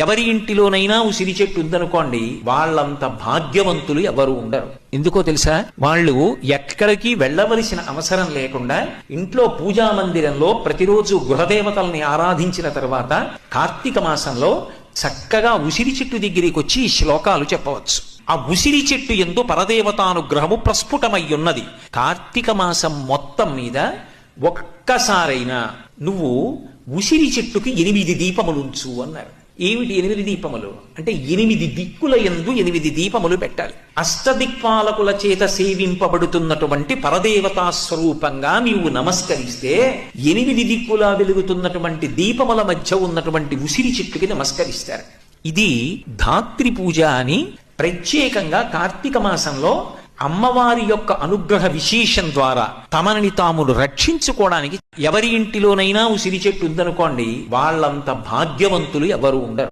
ఎవరి ఇంటిలోనైనా ఉసిరి చెట్టు ఉందనుకోండి, వాళ్ళంత భాగ్యవంతులు ఎవరు ఉండరు. ఎందుకో తెలుసా? వాళ్ళు ఎక్కడికి వెళ్ళవలసిన అవసరం లేకుండా ఇంట్లో పూజా మందిరంలో ప్రతిరోజు గృహదేవతల్ని ఆరాధించిన తర్వాత కార్తీక మాసంలో చక్కగా ఉసిరి చెట్టు దగ్గరికి వచ్చి ఈ శ్లోకాలు చెప్పవచ్చు. ఆ ఉసిరి చెట్టు యందు పరదేవతానుగ్రహము ప్రస్ఫుటమయ్యున్నది. కార్తీక మాసం మొత్తం మీద ఒక్కసారైనా నువ్వు ఉసిరి చెట్టుకి 8 దీపములుంచు అన్నారు. ఏమిటి 8 దీపములు అంటే? 8 దిక్కుల యందు 8 దీపములు పెట్టాలి. అష్టదిక్పాలకుల చేత సేవింపబడుతున్నటువంటి పరదేవతా స్వరూపంగా నీవు నమస్కరిస్తే 8 దిక్కులా వెలుగుతున్నటువంటి దీపముల మధ్య ఉన్నటువంటి ఉసిరి చెట్టుకి నమస్కరిస్తారు. ఇది ధాత్రి పూజ అని ప్రత్యేకంగా కార్తీక మాసంలో అమ్మవారి యొక్క అనుగ్రహ విశేషం ద్వారా తమని తామును రక్షించుకోవడానికి ఎవరి ఇంటిలోనైనా ఉసిరి చెట్టు ఉందనుకోండి, వాళ్ళంత భాగ్యవంతులు ఎవరు ఉండరు.